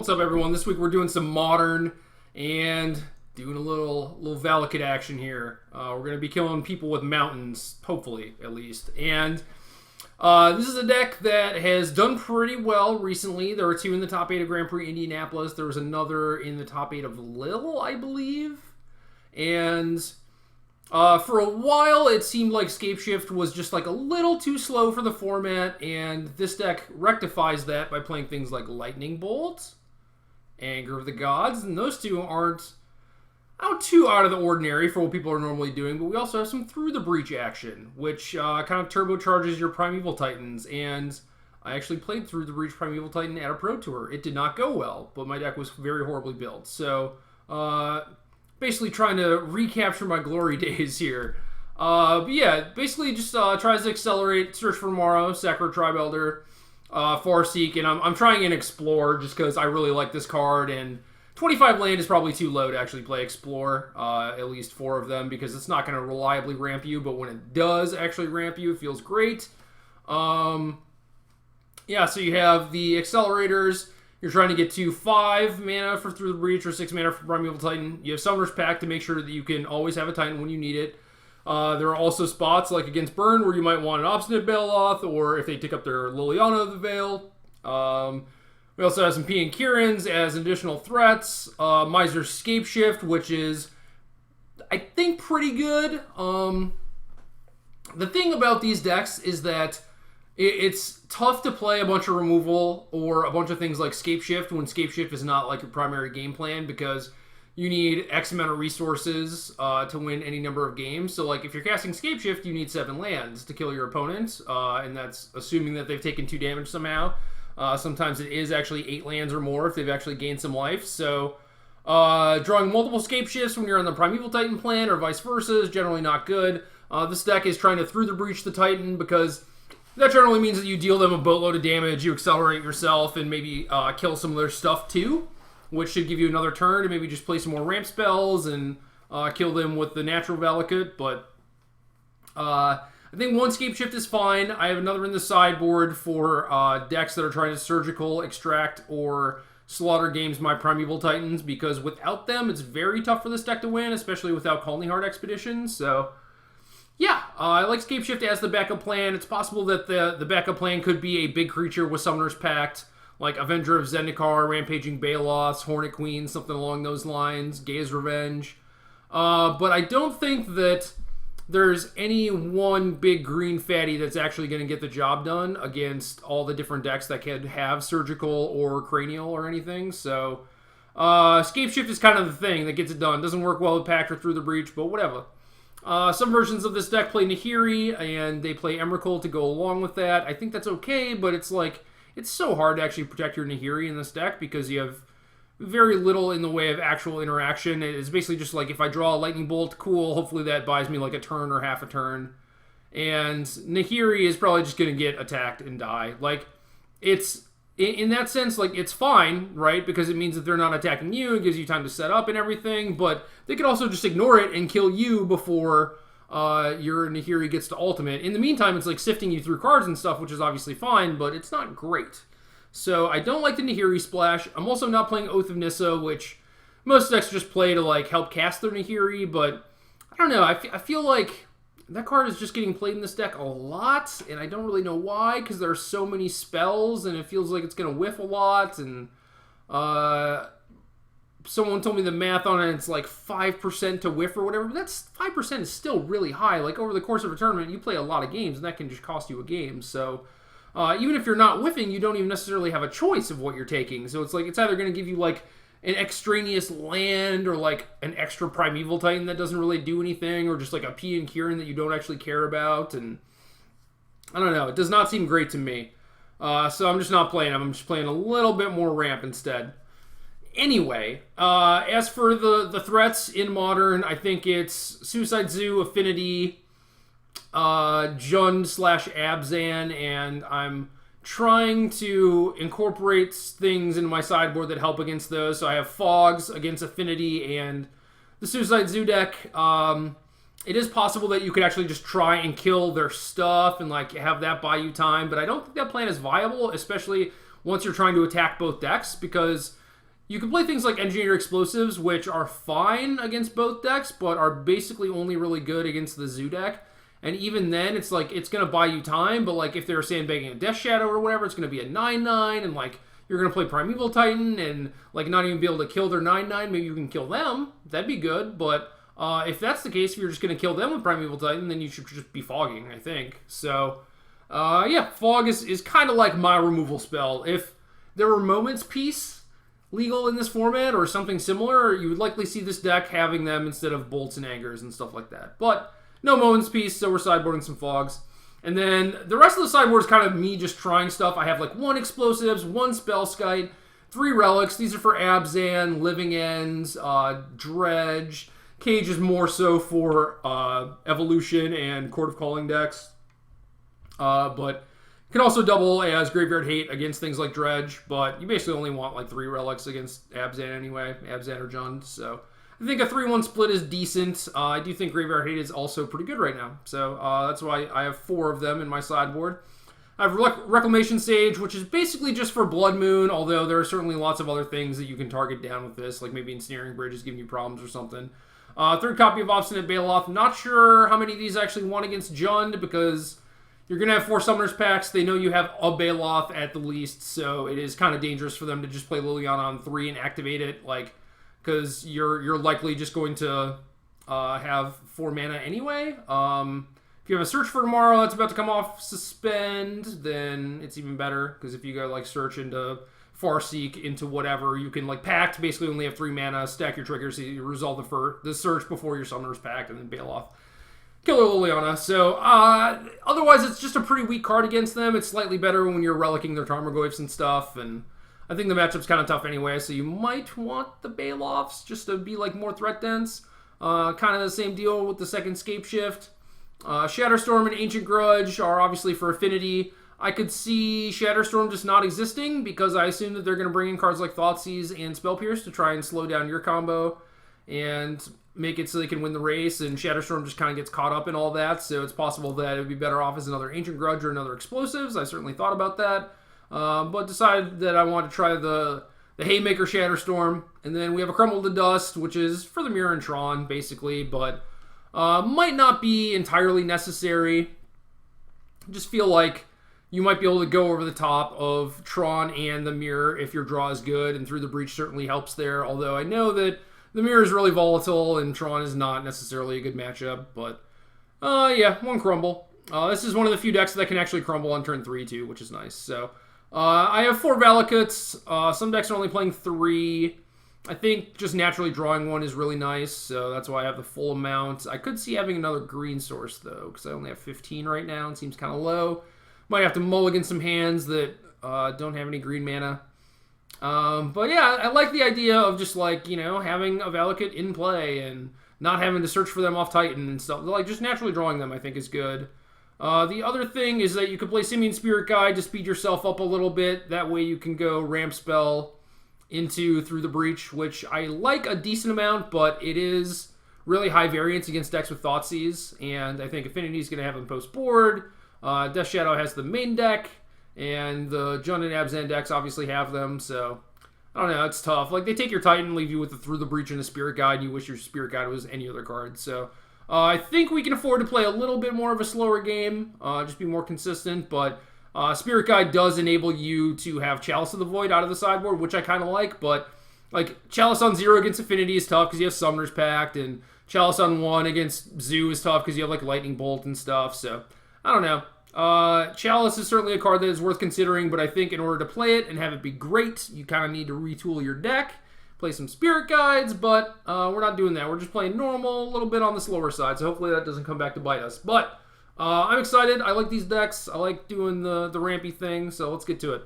What's up, everyone? This week we're doing some Modern and doing a little Valakut action here. We're going to be killing people with mountains, hopefully, at least. And this is a deck that has done pretty well recently. There were two in the top 8 of Grand Prix Indianapolis. There was another in the top 8 of Lille, I believe. And for a while, it seemed like Scapeshift was just like a little too slow for the format, and this deck rectifies that by playing things like Lightning Bolt, Anger of the Gods, and those two aren't too out of the ordinary for what people are normally doing, but we also have some Through the Breach action, which kind of turbocharges your Primeval Titans, and I actually played Through the Breach Primeval Titan at a Pro Tour. It did not go well, but my deck was very horribly built, so basically trying to recapture my glory days here. But yeah, basically just tries to accelerate Search for Tomorrow, Sacro Tribe Elder, Farseek, and I'm trying an Explore just because I really like this card, and 25 land is probably too low to actually play Explore, at least 4 of them, because it's not going to reliably ramp you, but when it does actually ramp you, it feels great. Yeah, so you have the Accelerators. You're trying to get to 5 mana for Through the Breach or 6 mana for Primeval Titan. You have Summoner's Pact to make sure that you can always have a Titan when you need it. There are also spots like against Burn where you might want an Obstinate Baloth, or if they take up their Liliana of the Veil. We also have some P and Kirans as additional threats. Miser's Scapeshift, which is, I think, pretty good. The thing about these decks is that it's tough to play a bunch of removal or a bunch of things like Scapeshift when Scapeshift is not like your primary game plan, because you need X amount of resources to win any number of games. So like if you're casting Scapeshift, you need 7 lands to kill your opponent, and that's assuming that they've taken 2 damage somehow. Sometimes it is actually 8 lands or more if they've actually gained some life. So drawing multiple Scapeshifts when you're on the Primeval Titan plan or vice versa is generally not good. This deck is trying to Through the Breach the Titan because that generally means that you deal them a boatload of damage, you accelerate yourself, and maybe kill some of their stuff too, which should give you another turn to maybe just play some more ramp spells and kill them with the natural Valakut. But I think one Scapeshift is fine. I have another in the sideboard for decks that are trying to surgical, extract, or slaughter games my Primeval Titans, because without them, it's very tough for this deck to win, especially without Calling Heart Expeditions. So yeah, I like Scapeshift as the backup plan. It's possible that the backup plan could be a big creature with Summoner's Pact, like Avenger of Zendikar, Rampaging Baloths, Hornet Queen, something along those lines, Gaia's Revenge. But I don't think that there's any one big green fatty that's actually going to get the job done against all the different decks that can have Surgical or Cranial or anything. So Scapeshift is kind of the thing that gets it done. Doesn't work well with Pact or Through the Breach, but whatever. Some versions of this deck play Nahiri, and they play Emrakul to go along with that. I think that's okay, but it's like, it's so hard to actually protect your Nahiri in this deck because you have very little in the way of actual interaction. It's basically just like, if I draw a Lightning Bolt, cool, hopefully that buys me like a turn or half a turn. And Nahiri is probably just going to get attacked and die. Like, it's, in that sense, like, it's fine, right? Because it means that they're not attacking you. It gives you time to set up and everything. But they could also just ignore it and kill you before your Nahiri gets to ultimate. In the meantime, it's like sifting you through cards and stuff, which is obviously fine, but it's not great. So I don't like the Nahiri splash. I'm also not playing Oath of Nissa, which most decks just play to like help cast their Nahiri, but I don't know. I feel like that card is just getting played in this deck a lot, and I don't really know why, because there are so many spells, and it feels like it's going to whiff a lot, and someone told me the math on it, it's like 5% to whiff or whatever, but that's 5% is still really high. Like, over the course of a tournament, you play a lot of games, and that can just cost you a game, so even if you're not whiffing, you don't even necessarily have a choice of what you're taking, so it's like, it's either going to give you, like, an extraneous land, or like an extra Primeval Titan that doesn't really do anything, or just like a P and Kieran that you don't actually care about, and I don't know, it does not seem great to me. So I'm just not playing them. I'm just playing a little bit more ramp instead. Anyway, as for the threats in Modern, I think it's Suicide Zoo, Affinity, Jund/Abzan, and I'm trying to incorporate things into my sideboard that help against those. So I have Fogs against Affinity and the Suicide Zoo deck. It is possible that you could actually just try and kill their stuff and like have that buy you time, but I don't think that plan is viable, especially once you're trying to attack both decks, because You can play things like Engineer Explosives, which are fine against both decks, but are basically only really good against the Zoo deck. And even then, it's like, it's going to buy you time, but like, if they're sandbagging a Death Shadow or whatever, it's going to be a 9/9, and like, you're going to play Primeval Titan, and like, not even be able to kill their 9/9, maybe you can kill them. That'd be good, but if that's the case, if you're just going to kill them with Primeval Titan, then you should just be fogging, I think. So, yeah, Fog is kind of like my removal spell. If there were Moments Peace legal in this format or something similar, you would likely see this deck having them instead of Bolts and Angers and stuff like that. But no Moments Peace, so we're sideboarding some Fogs. And then the rest of the sideboard is kind of me just trying stuff. I have like 1 Explosives, 1 Spellskite, 3 Relics. These are for Abzan, Living Ends, Dredge. Cage is more so for Evolution and Court of Calling decks. But can also double as Graveyard Hate against things like Dredge. But you basically only want like 3 Relics against Abzan anyway. Abzan or Jund. So I think a 3-1 split is decent. I do think Graveyard Hate is also pretty good right now. So that's why I have 4 of them in my sideboard. I have Reclamation Sage, which is basically just for Blood Moon, although there are certainly lots of other things that you can target down with this, like maybe Ensnaring Bridge is giving you problems or something. 3rd copy of Obstinate Baloth. Not sure how many of these actually won against Jund, because you're going to have 4 Summoners packs. They know you have a Baloth at the least, so it is kind of dangerous for them to just play Liliana on 3 and activate it, like, because you're likely just going to have 4 mana anyway. If you have a Search for Tomorrow that's about to come off Suspend, then it's even better, because if you go like Search into Farseek into whatever, you can like Pact, basically only have 3 mana, stack your triggers, so you resolve the Search before your Summoner's Pact, and then Baloth. Killer Liliana. So, otherwise it's just a pretty weak card against them. It's slightly better when you're relicking their Tarmogoyfs and stuff, and I think the matchup's kind of tough anyway, so you might want the Baloths just to be like more threat dense. Kind of the same deal with the second Scape Shift. Shatterstorm and Ancient Grudge are obviously for affinity. I could see Shatterstorm just not existing, because I assume that they're going to bring in cards like Thoughtseize and Spell Pierce to try and slow down your combo and make it so they can win the race, and Shatterstorm just kind of gets caught up in all that, so it's possible that it would be better off as another Ancient Grudge or another Explosives. I certainly thought about that, but decided that I wanted to try the Haymaker Shatterstorm, and then we have a Crumble to Dust, which is for the Mirror and Tron, basically, but might not be entirely necessary. Just feel like you might be able to go over the top of Tron and the Mirror if your draw is good, and Through the Breach certainly helps there, although I know that the Mirror is really volatile, and Tron is not necessarily a good matchup, but yeah, 1 Crumble. This is one of the few decks that can actually crumble on turn 3 too, which is nice. So I have 4 Valakuts. Some decks are only playing 3. I think just naturally drawing 1 is really nice, so that's why I have the full amount. I could see having another green source, though, because I only have 15 right now. It seems kind of low. Might have to mulligan some hands that don't have any green mana. But yeah, I like the idea of just like, you know, having a Valakut in play and not having to search for them off Titan and stuff. Like, just naturally drawing them, I think, is good. The other thing is that you could play Simian Spirit Guide to speed yourself up a little bit. That way you can go Ramp Spell into Through the Breach, which I like a decent amount, but it is really high variance against decks with Thoughtseize, and I think Affinity is going to have them post-board. Death Shadow has the main deck, and the Jund and Abzan decks obviously have them, so I don't know, it's tough. Like, they take your Titan, leave you with the Through the Breach and a Spirit Guide, and you wish your Spirit Guide was any other card, so I think we can afford to play a little bit more of a slower game, just be more consistent, but Spirit Guide does enable you to have Chalice of the Void out of the sideboard, which I kind of like, but like Chalice on 0 against Affinity is tough because you have Summoner's Pact, and Chalice on 1 against Zoo is tough because you have like Lightning Bolt and stuff, so I don't know. Chalice is certainly a card that is worth considering, but I think in order to play it and have it be great, you kind of need to retool your deck, play some Spirit Guides, but we're not doing that. We're just playing normal, a little bit on the slower side, so hopefully that doesn't come back to bite us. But I'm excited. I like these decks. I like doing the rampy thing, so let's get to it.